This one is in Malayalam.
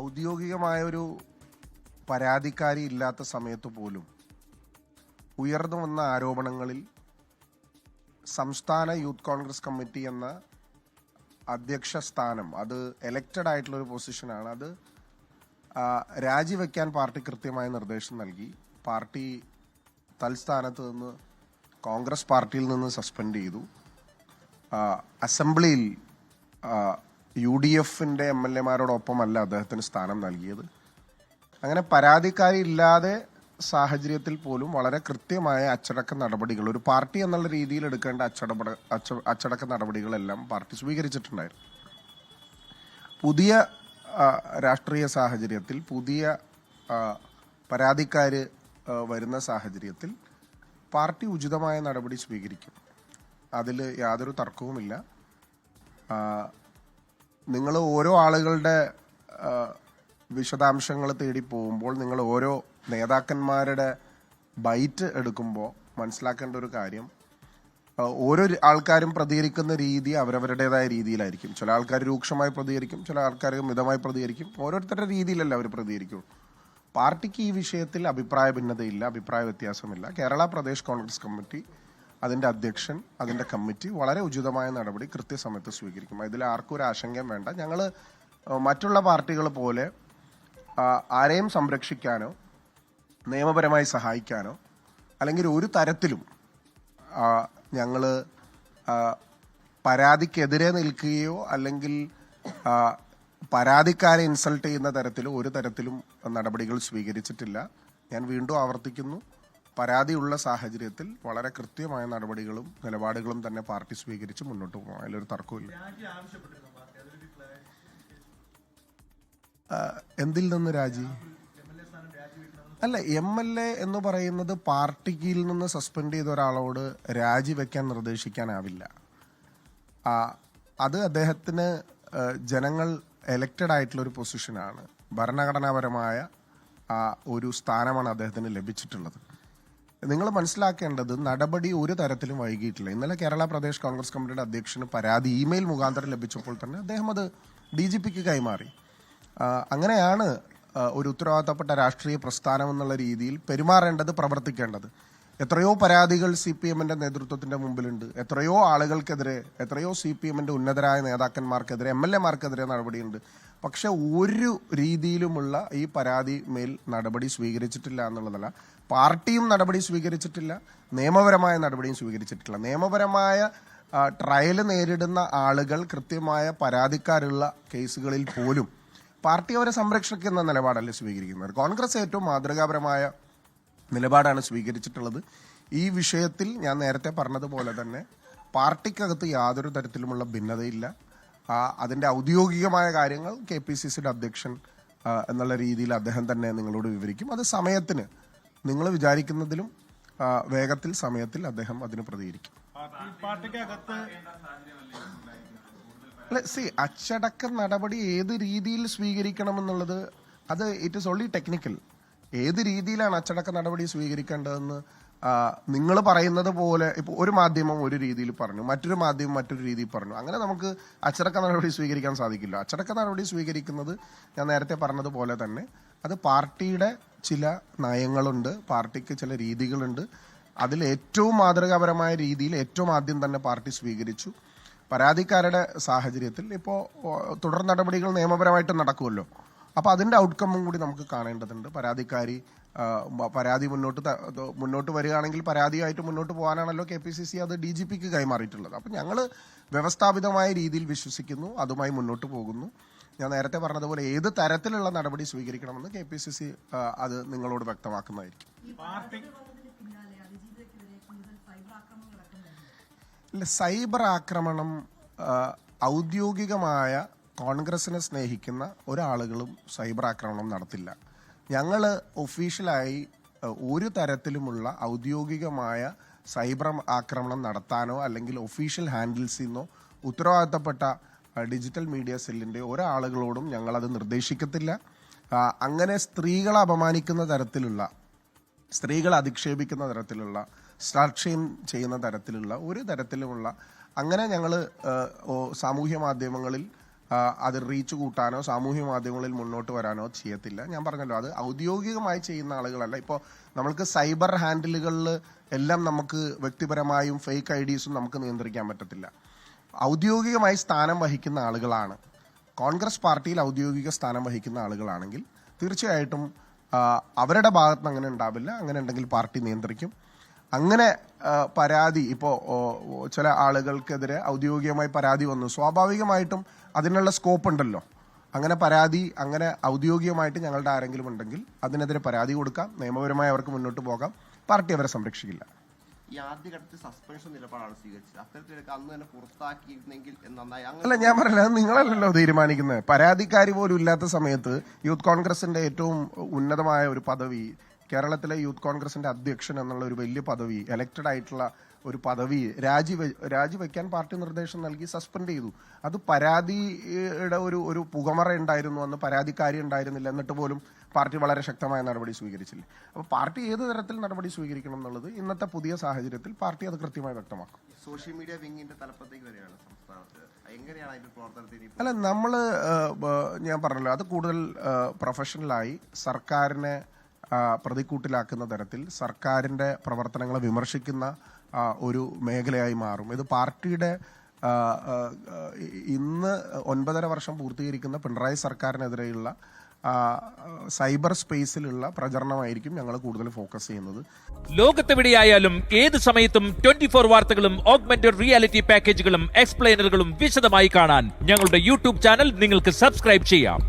ഔദ്യോഗികമായ ഒരു പരാതിക്കാരി ഇല്ലാത്ത സമയത്ത് പോലും ഉയർന്നു വന്ന ആരോപണങ്ങളിൽ സംസ്ഥാന യൂത്ത് കോൺഗ്രസ് കമ്മിറ്റി എന്ന അധ്യക്ഷ സ്ഥാനം, അത് എലക്റ്റഡ് ആയിട്ടുള്ള ഒരു പൊസിഷനാണ്. അത് രാജിവെക്കാൻ പാർട്ടി കൃത്യമായ നിർദ്ദേശം നൽകി. പാർട്ടി തൽസ്ഥാനത്ത് നിന്ന് കോൺഗ്രസ് പാർട്ടിയിൽ നിന്ന് സസ്പെൻഡ് ചെയ്തു. അസംബ്ലിയിൽ UDF MLA-മാരോടൊപ്പമല്ല അദ്ദേഹത്തിന് സ്ഥാനം നൽകിയത്. അങ്ങനെ പരാതിക്കാരി ഇല്ലാതെ സാഹചര്യത്തിൽ പോലും വളരെ കൃത്യമായ അച്ചടക്ക നടപടികൾ, ഒരു പാർട്ടി എന്നുള്ള രീതിയിൽ എടുക്കേണ്ട അച്ചടക്ക നടപടികളെല്ലാം പാർട്ടി സ്വീകരിച്ചിട്ടുണ്ടായിരുന്നു. പുതിയ രാഷ്ട്രീയ സാഹചര്യത്തിൽ, പുതിയ പരാതിക്കാര് വരുന്ന സാഹചര്യത്തിൽ പാർട്ടി ഉചിതമായ നടപടി സ്വീകരിക്കും. അതിൽ യാതൊരു തർക്കവുമില്ല. നിങ്ങൾ ഓരോ ആളുകളുടെ വിശദാംശങ്ങൾ തേടി പോകുമ്പോൾ, നിങ്ങൾ ഓരോ നേതാക്കന്മാരുടെ ബൈറ്റ് എടുക്കുമ്പോൾ മനസ്സിലാക്കേണ്ട ഒരു കാര്യം, ഓരോ ആൾക്കാരും പ്രതികരിക്കുന്ന രീതി അവരവരുടേതായ രീതിയിലായിരിക്കും. ചില ആൾക്കാർ രൂക്ഷമായി പ്രതികരിക്കും, ചില ആൾക്കാർ മിതമായി പ്രതികരിക്കും. ഓരോരുത്തരുടെ രീതിയിലല്ല അവർ പ്രതികരിക്കും. പാർട്ടിക്ക് ഈ വിഷയത്തിൽ അഭിപ്രായ ഭിന്നതയില്ല, അഭിപ്രായ വ്യത്യാസമില്ല. കേരള പ്രദേശ് കോൺഗ്രസ് കമ്മിറ്റി, അതിൻ്റെ അധ്യക്ഷൻ, അതിൻ്റെ കമ്മിറ്റി വളരെ ഉചിതമായ നടപടി കൃത്യസമയത്ത് സ്വീകരിക്കും. ഇതിൽ ആർക്കും ഒരു ആശങ്കയും വേണ്ട. ഞങ്ങൾ മറ്റുള്ള പാർട്ടികൾ പോലെ ആരെയും സംരക്ഷിക്കാനോ നിയമപരമായി സഹായിക്കാനോ അല്ലെങ്കിൽ ഒരു തരത്തിലും ഞങ്ങൾ പരാതിക്കെതിരെ നിൽക്കുകയോ അല്ലെങ്കിൽ പരാതിക്കാരെ ഇൻസൾട്ട് ചെയ്യുന്ന തരത്തിലോ ഒരു തരത്തിലും നടപടികൾ സ്വീകരിച്ചിട്ടില്ല. ഞാൻ വീണ്ടും ആവർത്തിക്കുന്നു, പരാതിയുള്ള സാഹചര്യത്തിൽ വളരെ കൃത്യമായ നടപടികളും നിലപാടുകളും തന്നെ പാർട്ടി സ്വീകരിച്ച് മുന്നോട്ട് പോകാം. അതിലൊരു തർക്കമില്ല. എന്തിൽ നിന്ന് രാജി? അല്ല, MLA എന്ന് പറയുന്നത് പാർട്ടിയിൽ നിന്ന് സസ്പെൻഡ് ചെയ്ത ഒരാളോട് രാജിവെക്കാൻ നിർദ്ദേശിക്കാനാവില്ല. അത് അദ്ദേഹത്തിന് ജനങ്ങൾ എലക്റ്റഡ് ആയിട്ടുള്ള ഒരു പൊസിഷനാണ്. ഭരണഘടനാപരമായ ഒരു സ്ഥാനമാണ് അദ്ദേഹത്തിന് ലഭിച്ചിട്ടുള്ളത്. നിങ്ങൾ മനസ്സിലാക്കേണ്ടത്, നടപടി ഒരു തരത്തിലും വൈകിയിട്ടില്ല. ഇന്നലെ കേരള പ്രദേശ് കോൺഗ്രസ് കമ്മിറ്റിയുടെ അധ്യക്ഷന് പരാതി ഇമെയിൽ മുഖാന്തരം ലഭിച്ചപ്പോൾ തന്നെ അദ്ദേഹം അത് DGPക്ക് കൈമാറി. അങ്ങനെയാണ് ഒരു ഉത്തരവാദിത്തപ്പെട്ട രാഷ്ട്രീയ പ്രസ്ഥാനം എന്നുള്ള രീതിയിൽ പെരുമാറേണ്ടത്, പ്രവർത്തിക്കേണ്ടത്. എത്രയോ പരാതികൾ CPM-ന്റെ നേതൃത്വത്തിന്റെ മുമ്പിലുണ്ട്. എത്രയോ ആളുകൾക്കെതിരെ, എത്രയോ CPM-ന്റെ ഉന്നതരായ നേതാക്കന്മാർക്കെതിരെ, MLA-മാർക്കെതിരെ നടപടിയുണ്ട്. പക്ഷെ ഒരു രീതിയിലുമുള്ള ഈ പരാതി മേൽ നടപടി സ്വീകരിച്ചിട്ടില്ല എന്നുള്ളതല്ല. പാർട്ടിയും നടപടി സ്വീകരിച്ചിട്ടില്ല, നിയമപരമായ നടപടിയും സ്വീകരിച്ചിട്ടില്ല. നിയമപരമായ ട്രയൽ നേരിടുന്ന ആളുകൾ, കൃത്യമായ പരാതിക്കാരുള്ള കേസുകളിൽ പോലും പാർട്ടി അവരെ സംരക്ഷിക്കുന്ന നിലപാടല്ലേ സ്വീകരിക്കുന്നത്. കോൺഗ്രസ് ഏറ്റവും മാതൃകാപരമായ നിലപാടാണ് സ്വീകരിച്ചിട്ടുള്ളത്. ഈ വിഷയത്തിൽ ഞാൻ നേരത്തെ പറഞ്ഞതുപോലെ തന്നെ പാർട്ടിക്കകത്ത് യാതൊരു തരത്തിലുമുള്ള ഭിന്നതയില്ല. അതിൻ്റെ ഔദ്യോഗികമായ കാര്യങ്ങൾ KPCCയുടെ അധ്യക്ഷൻ എന്നുള്ള രീതിയിൽ അദ്ദേഹം തന്നെ നിങ്ങളോട് വിവരിക്കും. അത് സമയത്തിന്, നിങ്ങൾ വിചാരിക്കുന്നതിലും വേഗത്തിൽ, സമയത്തിൽ അദ്ദേഹം അതിന് പ്രതികരിക്കും. അച്ചടക്ക നടപടി ഏത് രീതിയിൽ സ്വീകരിക്കണമെന്നുള്ളത് അത് ഇറ്റ് ഈസ് ഓൺലി ടെക്നിക്കൽ. ഏത് രീതിയിലാണ് അച്ചടക്ക നടപടി സ്വീകരിക്കേണ്ടതെന്ന് നിങ്ങൾ പറയുന്നത് പോലെ ഇപ്പോൾ ഒരു മാധ്യമം ഒരു രീതിയിൽ പറഞ്ഞു, മറ്റൊരു മാധ്യമം മറ്റൊരു രീതിയിൽ പറഞ്ഞു. അങ്ങനെ നമുക്ക് അച്ചടക്ക നടപടി സ്വീകരിക്കാൻ സാധിക്കില്ല. അച്ചടക്ക നടപടി സ്വീകരിക്കുന്നത് ഞാൻ നേരത്തെ പറഞ്ഞതുപോലെ തന്നെ അത് പാർട്ടിയുടെ ചില നയങ്ങളുണ്ട്, പാർട്ടിക്ക് ചില രീതികളുണ്ട്. അതിൽ ഏറ്റവും മാതൃകാപരമായ രീതിയിൽ ഏറ്റവും ആദ്യം തന്നെ പാർട്ടി സ്വീകരിച്ചു. പരാതിക്കാരുടെ സാഹചര്യത്തിൽ ഇപ്പോൾ തുടർ നടപടികൾ നിയമപരമായിട്ട് നടക്കുമല്ലോ. അപ്പോൾ അതിൻ്റെ ഔട്ട്കമ്മും കൂടി നമുക്ക് കാണേണ്ടതുണ്ട്. പരാതി മുന്നോട്ട് വരികയാണെങ്കിൽ പരാതിയായിട്ട് മുന്നോട്ട് പോകാനാണല്ലോ KPCC അത് DGPക്ക് കൈമാറിയിട്ടുള്ളത്. അപ്പം ഞങ്ങൾ വ്യവസ്ഥാപിതമായ രീതിയിൽ വിശ്വസിക്കുന്നു, അതുമായി മുന്നോട്ട് പോകുന്നു. ഞാൻ നേരത്തെ പറഞ്ഞതുപോലെ ഏത് തരത്തിലുള്ള നടപടി സ്വീകരിക്കണമെന്ന് KPCC അത് നിങ്ങളോട് വ്യക്തമാക്കുന്നതായിരിക്കും. സൈബർ ആക്രമണം ഔദ്യോഗികമായ കോൺഗ്രസിനെ സ്നേഹിക്കുന്ന ഒരാളുകളും സൈബർ ആക്രമണം നടത്തില്ല. ഞങ്ങൾ ഒഫീഷ്യലായി ഒരു തരത്തിലുമുള്ള ഔദ്യോഗികമായ സൈബർ ആക്രമണം നടത്താനോ അല്ലെങ്കിൽ ഒഫീഷ്യൽ ഹാൻഡിൽസിൽ നിന്നോ ഉത്തരവാദിത്തപ്പെട്ട ഡിജിറ്റൽ മീഡിയ സെല്ലിൻ്റെ ഒരാളുകളോടും ഞങ്ങളത് നിർദ്ദേശിക്കത്തില്ല. അങ്ങനെ സ്ത്രീകളെ അപമാനിക്കുന്ന തരത്തിലുള്ള, സ്ത്രീകളെ അധിക്ഷേപിക്കുന്ന തരത്തിലുള്ള, സ്ലട്ട് ഷെയിം ചെയ്യുന്ന തരത്തിലുള്ള ഒരു തരത്തിലുമുള്ള, അങ്ങനെ ഞങ്ങൾ സാമൂഹ്യ മാധ്യമങ്ങളിൽ അത് റീച്ച് കൂട്ടാനോ സാമൂഹ്യ മാധ്യമങ്ങളിൽ മുന്നോട്ട് വരാനോ ചെയ്യത്തില്ല. ഞാൻ പറഞ്ഞല്ലോ, അത് ഔദ്യോഗികമായി ചെയ്യുന്ന ആളുകളല്ല. ഇപ്പോൾ നമ്മൾക്ക് സൈബർ ഹാൻഡിലുകളിൽ എല്ലാം നമുക്ക് വ്യക്തിപരമായും ഫേക്ക് ഐഡീസും നമുക്ക് നിയന്ത്രിക്കാൻ പറ്റത്തില്ല. ഔദ്യോഗികമായി സ്ഥാനം വഹിക്കുന്ന ആളുകളാണ്, കോൺഗ്രസ് പാർട്ടിയിൽ ഔദ്യോഗിക സ്ഥാനം വഹിക്കുന്ന ആളുകളാണെങ്കിൽ തീർച്ചയായിട്ടും അവരുടെ ഭാഗത്ത് അങ്ങനെ ഉണ്ടാവില്ല. അങ്ങനെ ഉണ്ടെങ്കിൽ പാർട്ടി നിയന്ത്രിക്കും. അങ്ങനെ പരാതി ഇപ്പോൾ ചില ആളുകൾക്കെതിരെ ഔദ്യോഗികമായി പരാതി വന്നു, സ്വാഭാവികമായിട്ടും അതിനുള്ള സ്കോപ്പ് ഉണ്ടല്ലോ. അങ്ങനെ പരാതി അങ്ങനെ ഔദ്യോഗികമായിട്ട് ഞങ്ങളുടെ ആരെങ്കിലും ഉണ്ടെങ്കിൽ അതിനെതിരെ പരാതി കൊടുക്കാം, നിയമപരമായി അവർക്ക് മുന്നോട്ട് പോകാം. പാർട്ടി അവരെ സംരക്ഷിക്കില്ല. ഈ ആദ്യഘട്ടത്തിൽ സസ്പെൻഷൻ നിലപാടാണ് സ്വീകരിച്ചത്. അത്തരത്തിലൊക്കെ അന്ന് തന്നെ പുറത്താക്കിയിരുന്നെങ്കിൽ നന്നായി. അല്ല, ഞാൻ പറഞ്ഞത് നിങ്ങളല്ലല്ലോ തീരുമാനിക്കുന്നത്. പരാതിക്കാരി പോലും ഇല്ലാത്ത സമയത്ത് യൂത്ത് കോൺഗ്രസിന്റെ ഏറ്റവും ഉന്നതമായ ഒരു പദവി, കേരളത്തിലെ യൂത്ത് കോൺഗ്രസിന്റെ അധ്യക്ഷൻ എന്നുള്ള ഒരു വലിയ പദവി, എലക്റ്റഡ് ആയിട്ടുള്ള ഒരു പദവി രാജിവെക്കാൻ പാർട്ടി നിർദ്ദേശം നൽകി സസ്പെൻഡ് ചെയ്തു. അത് പരാതിയുടെ ഒരു പുകമറ ഉണ്ടായിരുന്നു, അന്ന് പരാതിക്കാരി ഉണ്ടായിരുന്നില്ല. എന്നിട്ട് പോലും പാർട്ടി വളരെ ശക്തമായ നടപടി സ്വീകരിച്ചില്ല. അപ്പോൾ പാർട്ടി ഏത് തരത്തിൽ നടപടി സ്വീകരിക്കണം എന്നുള്ളത് ഇന്നത്തെ പുതിയ സാഹചര്യത്തിൽ പാർട്ടി അത് കൃത്യമായി വ്യക്തമാക്കും. സോഷ്യൽ മീഡിയ വിങ്ങിന്റെ തലപ്പത്തേക്ക് വരെയാണ് സംസ്ഥാനത്ത്. എങ്ങനെയാണ് അതിന്റെ പ്രവർത്തനത്തിന്? അല്ല, ഞാൻ പറഞ്ഞല്ലോ, അത് കൂടുതൽ പ്രൊഫഷണലായി സർക്കാരിനെ പ്രതിക്കൂട്ടിലാക്കുന്ന തരത്തിൽ സർക്കാരിന്റെ പ്രവർത്തനങ്ങളെ വിമർശിക്കുന്ന ഒരു മേഖലയായി മാറും. ഇത് പാർട്ടിയുടെ ഇന്ന് 9.5 വർഷം പൂർത്തീകരിക്കുന്ന പിണറായി സർക്കാരിനെതിരെയുള്ള സൈബർ സ്പേസിലുള്ള പ്രചരണമായിരിക്കും ഞങ്ങൾ കൂടുതൽ ഫോക്കസ് ചെയ്യുന്നത്. ലോകത്തെവിടെയായാലും ഏത് സമയത്തും 24 വാർത്തകളും ഓഗ്മെന്റഡ് റിയാലിറ്റി പാക്കേജുകളും എക്സ്പ്ലെയിനറുകളും വിശദമായി കാണാൻ ഞങ്ങളുടെ യൂട്യൂബ് ചാനൽ നിങ്ങൾക്ക് സബ്സ്ക്രൈബ് ചെയ്യാം.